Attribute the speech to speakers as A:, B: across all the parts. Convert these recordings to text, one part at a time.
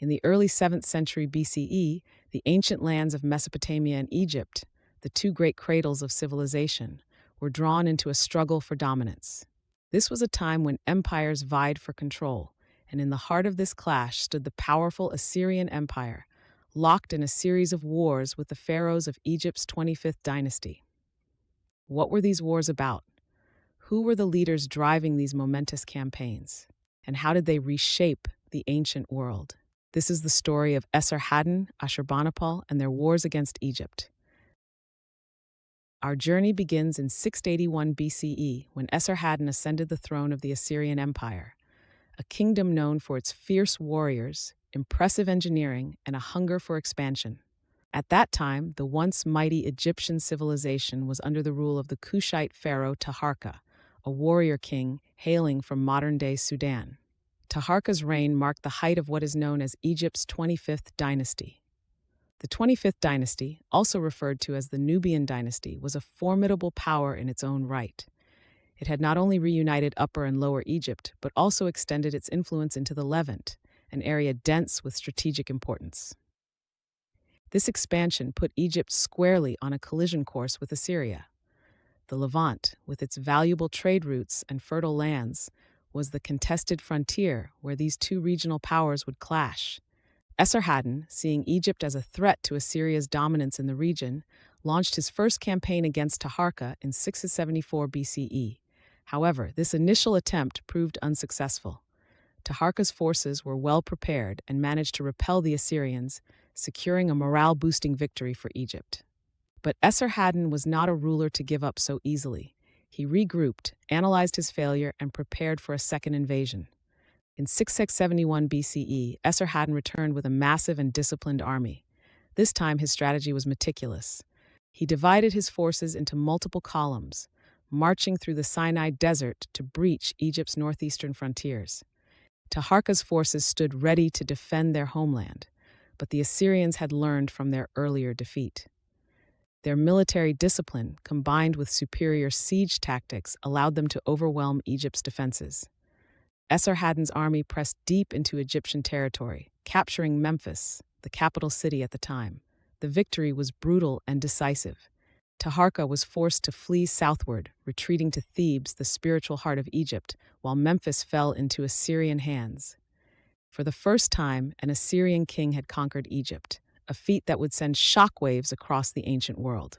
A: In the early 7th century BCE, the ancient lands of Mesopotamia and Egypt, the two great cradles of civilization, were drawn into a struggle for dominance. This was a time when empires vied for control, and in the heart of this clash stood the powerful Assyrian Empire, locked in a series of wars with the pharaohs of Egypt's 25th dynasty. What were these wars about? Who were the leaders driving these momentous campaigns? And how did they reshape the ancient world? This is the story of Esarhaddon, Ashurbanipal, and their wars against Egypt. Our journey begins in 681 BCE when Esarhaddon ascended the throne of the Assyrian Empire, a kingdom known for its fierce warriors, impressive engineering, and a hunger for expansion. At that time, the once mighty Egyptian civilization was under the rule of the Kushite pharaoh Taharka, a warrior king hailing from modern-day Sudan. Taharka's reign marked the height of what is known as Egypt's 25th dynasty. The 25th dynasty, also referred to as the Nubian dynasty, was a formidable power in its own right. It had not only reunited Upper and Lower Egypt, but also extended its influence into the Levant, an area dense with strategic importance. This expansion put Egypt squarely on a collision course with Assyria. The Levant, with its valuable trade routes and fertile lands, was the contested frontier where these two regional powers would clash. Esarhaddon, seeing Egypt as a threat to Assyria's dominance in the region, launched his first campaign against Taharka in 674 BCE. However, this initial attempt proved unsuccessful. Taharka's forces were well prepared and managed to repel the Assyrians, securing a morale-boosting victory for Egypt. But Esarhaddon was not a ruler to give up so easily. He regrouped, analyzed his failure, and prepared for a second invasion. In 671 BCE, Esarhaddon returned with a massive and disciplined army. This time his strategy was meticulous. He divided his forces into multiple columns, marching through the Sinai Desert to breach Egypt's northeastern frontiers. Taharka's forces stood ready to defend their homeland, but the Assyrians had learned from their earlier defeat. Their military discipline, combined with superior siege tactics, allowed them to overwhelm Egypt's defenses. Esarhaddon's army pressed deep into Egyptian territory, capturing Memphis, the capital city at the time. The victory was brutal and decisive. Taharka was forced to flee southward, retreating to Thebes, the spiritual heart of Egypt, while Memphis fell into Assyrian hands. For the first time, an Assyrian king had conquered Egypt, a feat that would send shockwaves across the ancient world.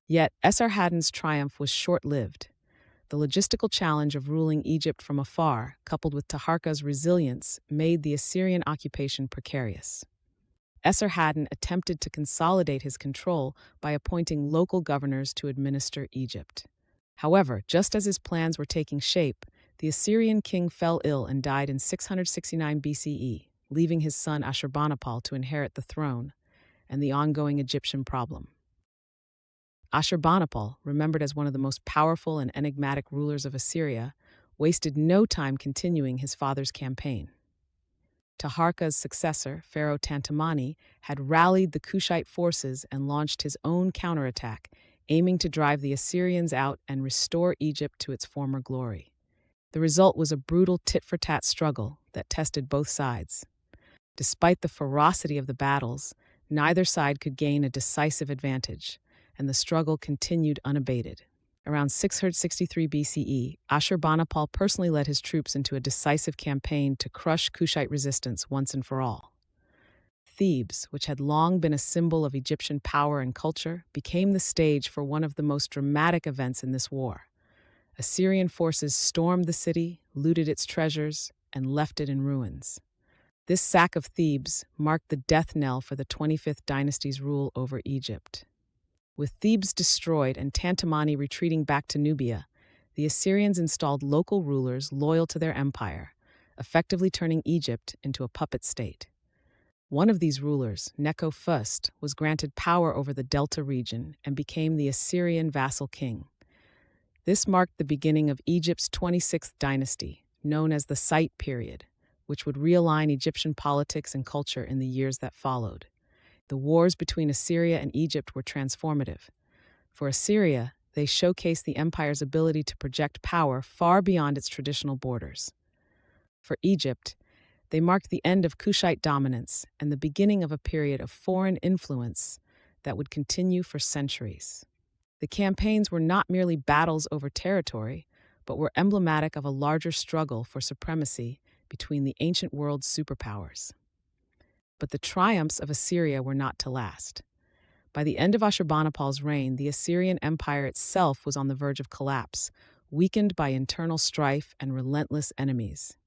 A: Yet, Esarhaddon's triumph was short-lived. The logistical challenge of ruling Egypt from afar, coupled with Taharka's resilience, made the Assyrian occupation precarious. Esarhaddon attempted to consolidate his control by appointing local governors to administer Egypt. However, just as his plans were taking shape, the Assyrian king fell ill and died in 669 BCE, leaving his son Ashurbanipal to inherit the throne and the ongoing Egyptian problem. Ashurbanipal, remembered as one of the most powerful and enigmatic rulers of Assyria, wasted no time continuing his father's campaign. Taharka's successor, Pharaoh Tantamani, had rallied the Kushite forces and launched his own counterattack, aiming to drive the Assyrians out and restore Egypt to its former glory. The result was a brutal tit-for-tat struggle that tested both sides. Despite the ferocity of the battles, neither side could gain a decisive advantage, and the struggle continued unabated. Around 663 BCE, Ashurbanipal personally led his troops into a decisive campaign to crush Kushite resistance once and for all. Thebes, which had long been a symbol of Egyptian power and culture, became the stage for one of the most dramatic events in this war. Assyrian forces stormed the city, looted its treasures, and left it in ruins. This sack of Thebes marked the death knell for the 25th dynasty's rule over Egypt. With Thebes destroyed and Tantamani retreating back to Nubia, the Assyrians installed local rulers loyal to their empire, effectively turning Egypt into a puppet state. One of these rulers, Necho I, was granted power over the Delta region and became the Assyrian vassal king. This marked the beginning of Egypt's 26th dynasty, known as the Site period, which would realign Egyptian politics and culture in the years that followed. The wars between Assyria and Egypt were transformative. For Assyria, they showcased the empire's ability to project power far beyond its traditional borders. For Egypt, They marked the end of Kushite dominance and the beginning of a period of foreign influence that would continue for centuries. The campaigns were not merely battles over territory, but were emblematic of a larger struggle for supremacy between the ancient world's superpowers. But the triumphs of Assyria were not to last. By the end of Ashurbanipal's reign, the Assyrian Empire itself was on the verge of collapse, weakened by internal strife and relentless enemies.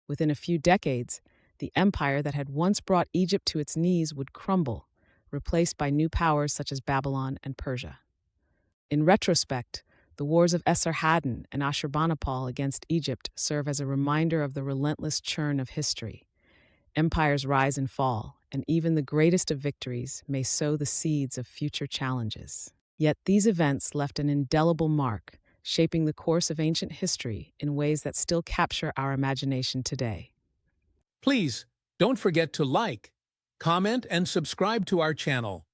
A: Within a few decades, the empire that had once brought Egypt to its knees would crumble, replaced by new powers such as Babylon and Persia. In retrospect, the wars of Esarhaddon and Ashurbanipal against Egypt serve as a reminder of the relentless churn of history. Empires rise and fall, and even the greatest of victories may sow the seeds of future challenges. Yet these events left an indelible mark, shaping the course of ancient history in ways that still capture our imagination today.
B: Please don't forget to like, comment, and subscribe to our channel.